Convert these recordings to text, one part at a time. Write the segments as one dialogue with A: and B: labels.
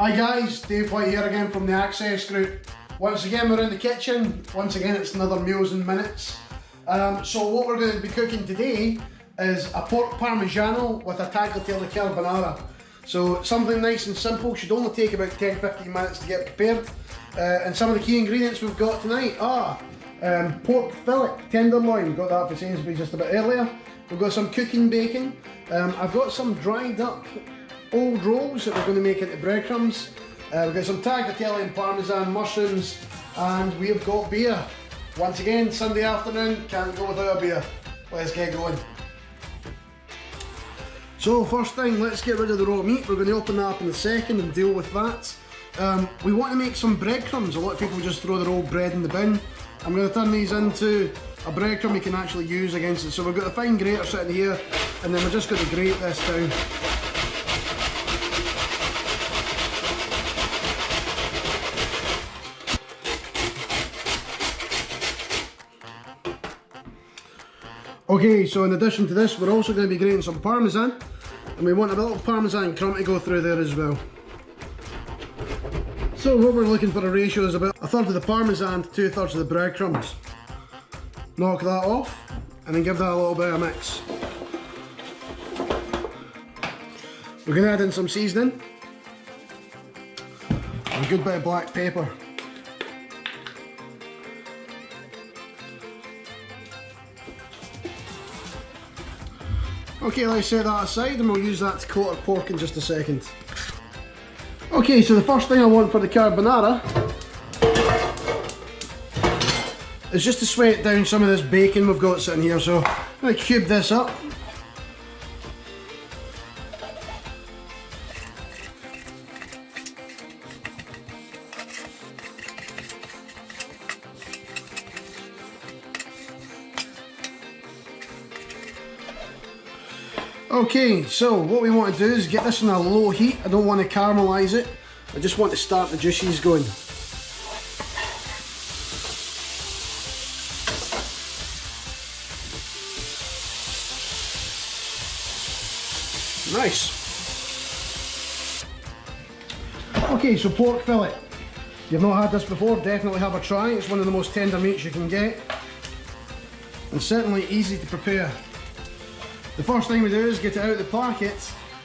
A: Hi guys, Dave White here again from the Access Group. Once again we're in the kitchen. Once again it's another Meals and Minutes. So what we're going to be cooking today is a pork Parmigiano with a tagliatelle carbonara. So something nice and simple, should only take about 10-15 minutes to get prepared. And some of the key ingredients we've got tonight are pork fillet, tenderloin, got that for Sainsbury's just a bit earlier. We've got some cooking bacon. I've got some dried up old rolls that we're going to make into breadcrumbs. We've got some tagliatelle and parmesan, mushrooms, and we've got beer. Once again, Sunday afternoon, can't go without a beer. Let's get going. So first thing, let's get rid of the raw meat. We're going to open that up in a second and deal with that. We want to make some breadcrumbs. A lot of people just throw their old bread in the bin. I'm going to turn these into a breadcrumb you can actually use against it. So we've got a fine grater sitting here, and then we're just going to grate this down. Okay, so in addition to this, we're also going to be grating some parmesan, and we want a little parmesan crumb to go through there as well. So what we're looking for a ratio is about a third of the parmesan to 2/3 of the breadcrumbs. Knock that off, and then give that a little bit of mix. We're going to add in some seasoning, and a good bit of black pepper. Okay, let's set that aside and we'll use that to coat our pork in just a second. Okay, so the first thing I want for the carbonara is just to sweat down some of this bacon we've got sitting here. So I'm going to cube this up. Okay, so what we want to do is get this on a low heat. I don't want to caramelise it, I just want to start the juices going. Nice. Okay, so pork fillet. If you've not had this before, definitely have a try. It's one of the most tender meats you can get, and certainly easy to prepare. The first thing we do is get it out of the packet,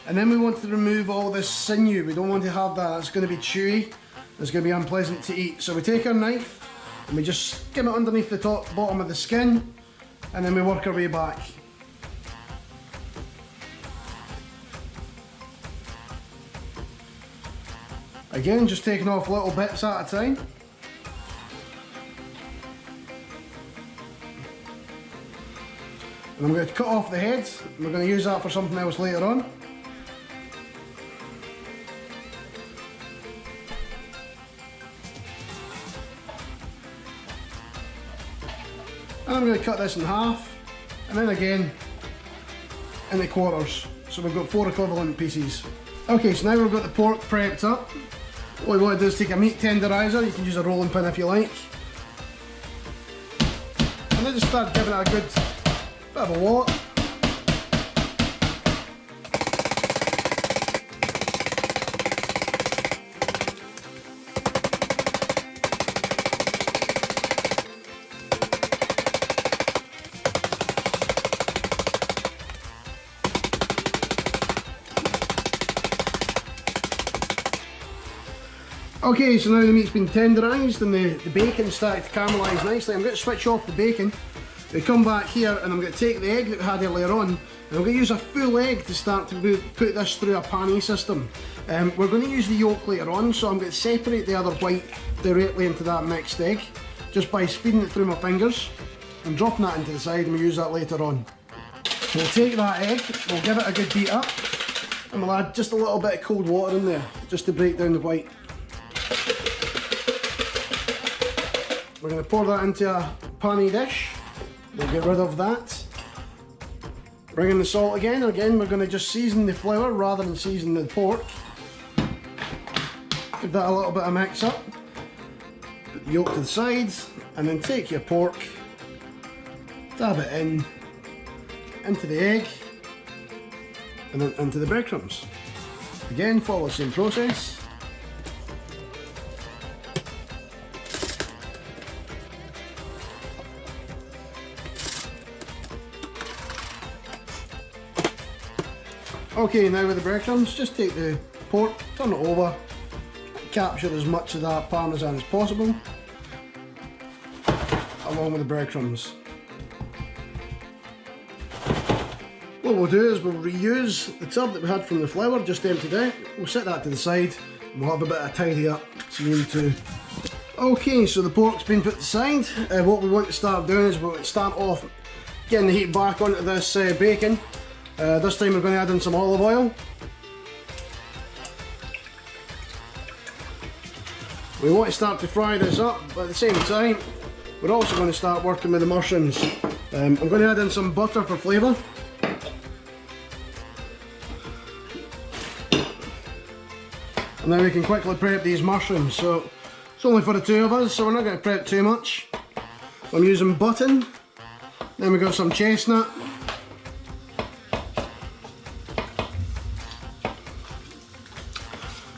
A: and then we want to remove all this sinew. We don't want to have that, it's going to be chewy, it's going to be unpleasant to eat. So we take our knife and we just skim it underneath the bottom of the skin, and then we work our way back. Again, just taking off little bits at a time. And I'm going to cut off the head. We're going to use that for something else later on. And I'm going to cut this in half, and then again into quarters. So we've got 4 equivalent pieces. Okay, so now we've got the pork prepped up. What we want to do is take a meat tenderizer. You can use a rolling pin if you like. And then just start giving it a good bit of a wallop. Okay, so now the meat's been tenderised and the bacon's started to caramelise nicely. I'm going to switch off the bacon. We come back here and I'm going to take the egg that we had earlier on, and I'm going to use a full egg to start to put this through a panny system. We're going to use the yolk later on, so I'm going to separate the other white directly into that mixed egg just by feeding it through my fingers and dropping that into the side, and we'll use that later on. We'll take that egg, we'll give it a good beat up, and we'll add just a little bit of cold water in there just to break down the white. We're going to pour that into a panny dish. We'll get rid of that. Bring in the salt again. Again, we're going to just season the flour rather than season the pork. Give that a little bit of mix up. Put the yolk to the sides, and then take your pork, dab it into the egg, and then into the breadcrumbs. Again, follow the same process. Okay, now with the breadcrumbs, just take the pork, turn it over, capture as much of that parmesan as possible, along with the breadcrumbs. What we'll do is we'll reuse the tub that we had from the flour, just emptied out. We'll set that to the side and we'll have a bit of a tidy up between the two. Okay, so the pork's been put aside. What we want to start doing is we'll start off getting the heat back onto this bacon. This time we're going to add in some olive oil. We want to start to fry this up, but at the same time we're also going to start working with the mushrooms. I'm going to add in some butter for flavour. And then we can quickly prep these mushrooms. So it's only for the two of us, so we're not going to prep too much. I'm using button, then we've got some chestnut,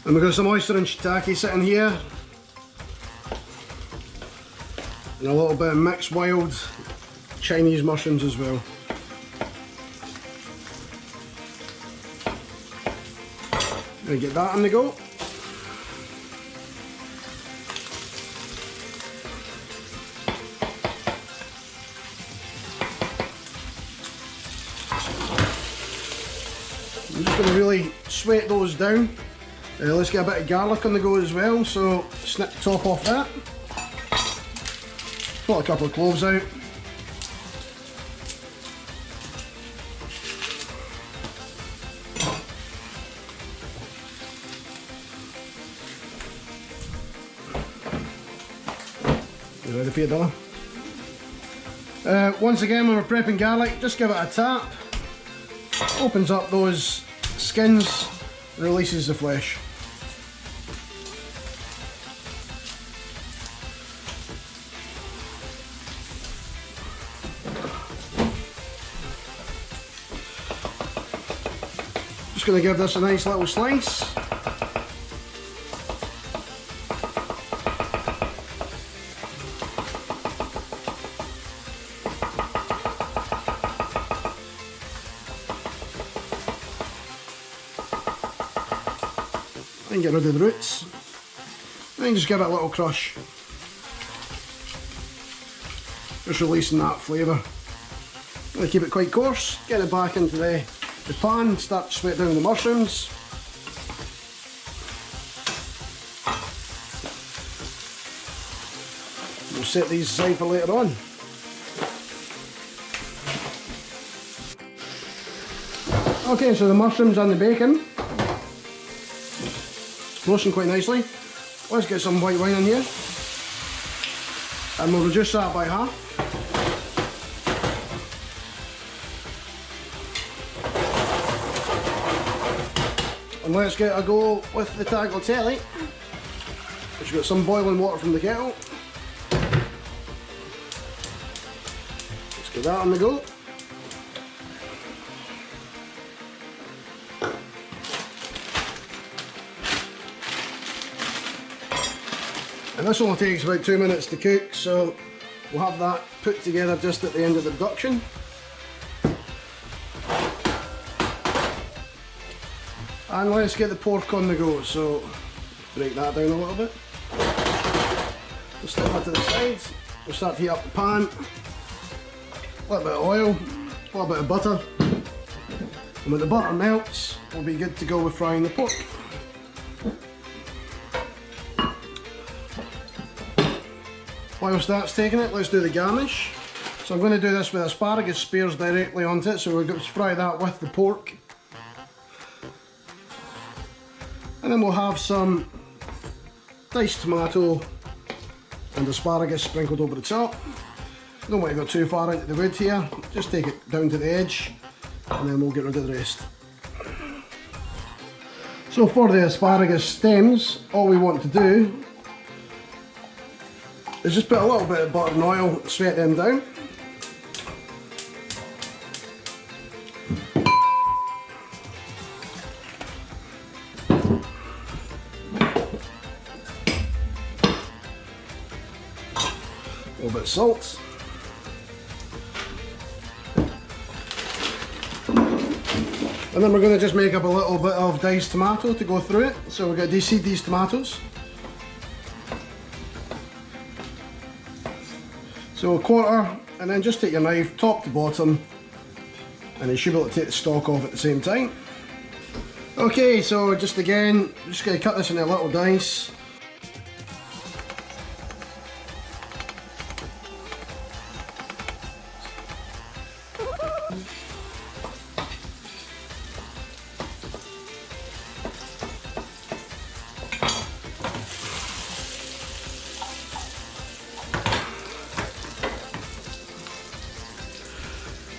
A: and we've got some oyster and shiitake sitting here, and a little bit of mixed wild Chinese mushrooms as well. Gonna get that on the go. I'm just going to really sweat those down. Let's get a bit of garlic on the go as well, so snip the top off that. Pull a couple of cloves out. You ready for your dinner? Once again, when we're prepping garlic, just give it a tap. Opens up those skins and releases the flesh. Just going to give this a nice little slice. And get rid of the roots, and just give it a little crush, just releasing that flavour. Really keep it quite coarse, get it back into the pan, start to sweat down the mushrooms. We'll set these aside for later on. Okay, so the mushrooms and the bacon roasting quite nicely. Let's get some white wine in here, and we'll reduce that by half. And let's get a go with the tagliatelle, which got some boiling water from the kettle. Let's get that on the go. And this only takes about 2 minutes to cook, so we'll have that put together just at the end of the reduction. And let's get the pork on the go, so break that down a little bit. We'll step that to the sides, we'll start to heat up the pan, a little bit of oil, a little bit of butter, and when the butter melts, we'll be good to go with frying the pork. Whilst that's taking it, let's do the garnish. So I'm going to do this with asparagus spears directly onto it, so we're going to fry that with the pork. And then we'll have some diced tomato and asparagus sprinkled over the top. Don't want to go too far into the wood here, just take it down to the edge and then we'll get rid of the rest. So for the asparagus stems, all we want to do is just put a little bit of butter and oil, sweat them down. A little bit of salt. And then we're going to just make up a little bit of diced tomato to go through it. So we're going to de-seed these tomatoes. So a quarter, and then just take your knife top to bottom, and you should be able to take the stalk off at the same time. Okay, so just going to cut this into little dice.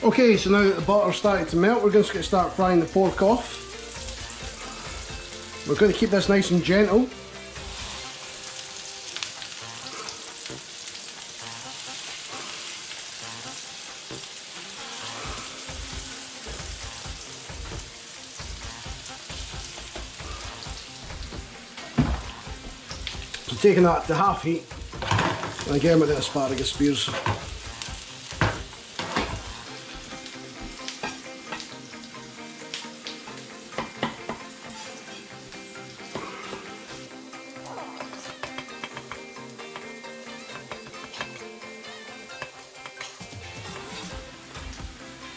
A: Okay, so now that the butter's starting to melt, we're just going to start frying the pork off. We're going to keep this nice and gentle. So taking that to half heat, and again with the asparagus spears.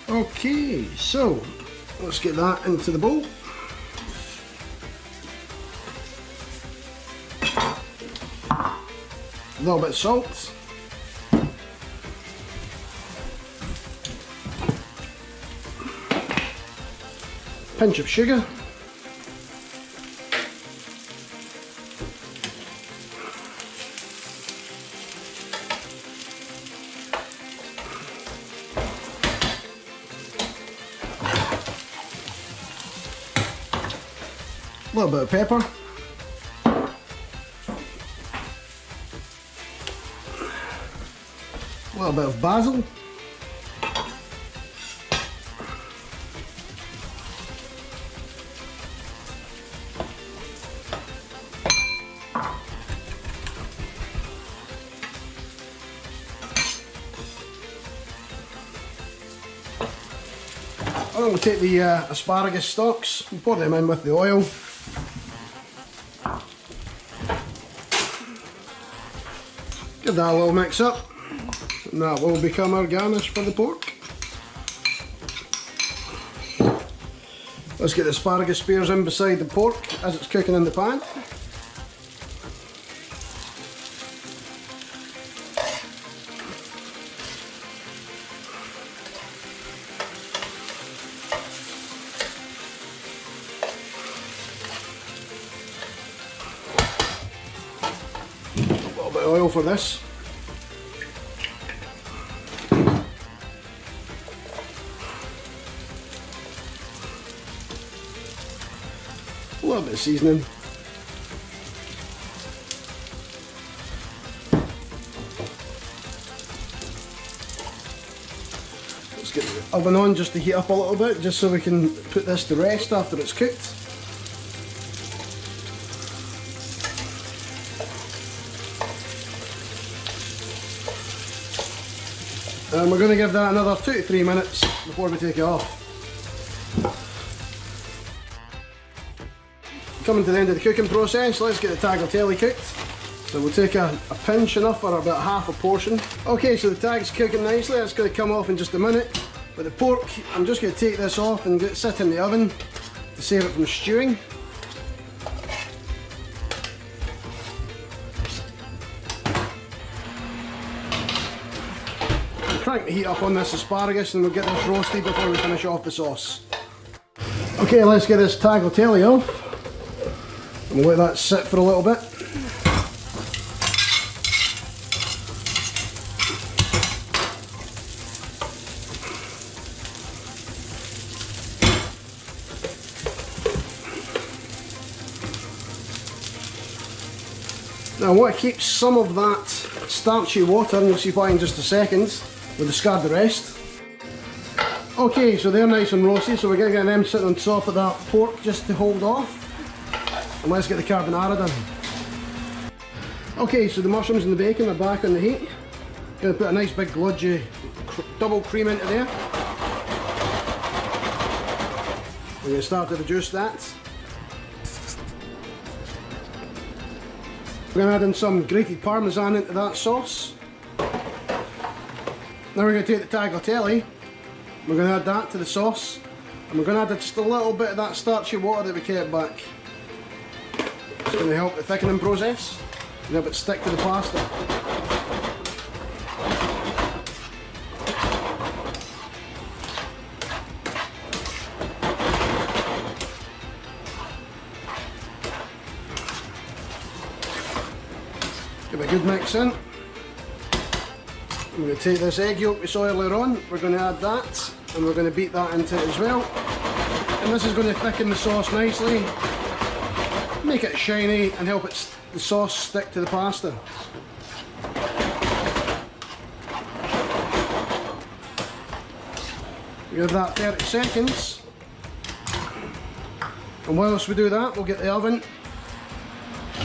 A: Okay, so let's get that into the bowl. A little bit of salt. Pinch of sugar. A little bit of pepper. A little bit of basil. And we'll take the asparagus stalks and pour them in with the oil. Give that a little mix up, and that will become our garnish for the pork. Let's get the asparagus spears in beside the pork as it's cooking in the pan. A bit of oil for this. A little bit of seasoning. Let's get the oven on just to heat up a little bit, just so we can put this to rest after it's cooked. And we're going to give that another 2 to 3 minutes before we take it off. Coming to the end of the cooking process, let's get the tagliatelle cooked. So we'll take a pinch enough for about half a portion. Okay, so the tag's cooking nicely, it's going to come off in just a minute. But the pork, I'm just going to take this off and get it sit in the oven to save it from stewing. Crank the heat up on this asparagus and we'll get this roasted before we finish off the sauce. Okay, let's get this tagliatelle off. And we'll let that sit for a little bit. Now I want to keep some of that starchy water, and you'll see why in just a second. We'll discard the rest. Okay, so they're nice and roasted, so we're going to get them sitting on top of that pork just to hold off. And let's get the carbonara done. Okay, so the mushrooms and the bacon are back on the heat. Going to put a nice big gludgy double cream into there. We're going to start to reduce that. We're going to add in some grated Parmesan into that sauce. Now we're going to take the tagliatelle, we're going to add that to the sauce, and we're going to add just a little bit of that starchy water that we kept back. It's going to help the thickening process and help it stick to the pasta. Give it a good mix in. I'm going to take this egg yolk we saw earlier on, we're going to add that, and we're going to beat that into it as well. And this is going to thicken the sauce nicely, make it shiny and help the sauce stick to the pasta. Give that 30 seconds. And whilst we do that, we'll get the oven,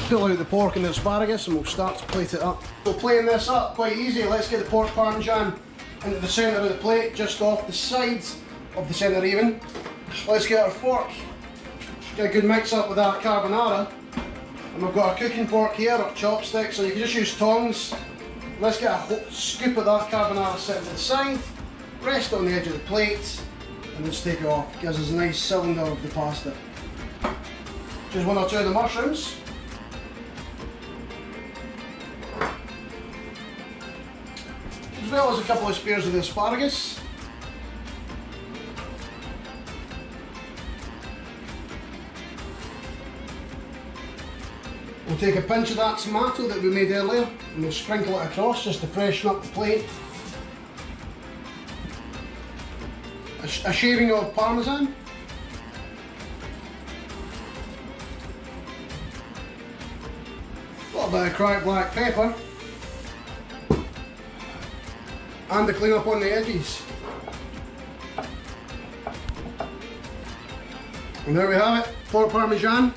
A: pull out the pork and the asparagus, and we'll start to plate it up. We'll plane this up quite easy. Let's get the pork parmesan into the centre of the plate, just off the sides of the centre even. Let's get our fork, get a good mix up with that carbonara. And we've got our cooking fork here, or chopsticks, so you can just use tongs. Let's get a whole scoop of that carbonara sitting to the side, rest it on the edge of the plate, and just take it off. Gives us a nice cylinder of the pasta. Just one or two of the mushrooms. As well as a couple of spears of the asparagus. We'll take a pinch of that tomato that we made earlier and we'll sprinkle it across just to freshen up the plate. A shaving of parmesan. A little bit of cracked black pepper. And to clean up on the edges. And there we have it, pork parmesan,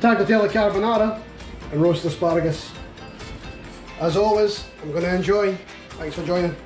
A: tagliatelle carbonara and roast asparagus. As always, I'm going to enjoy. Thanks for joining.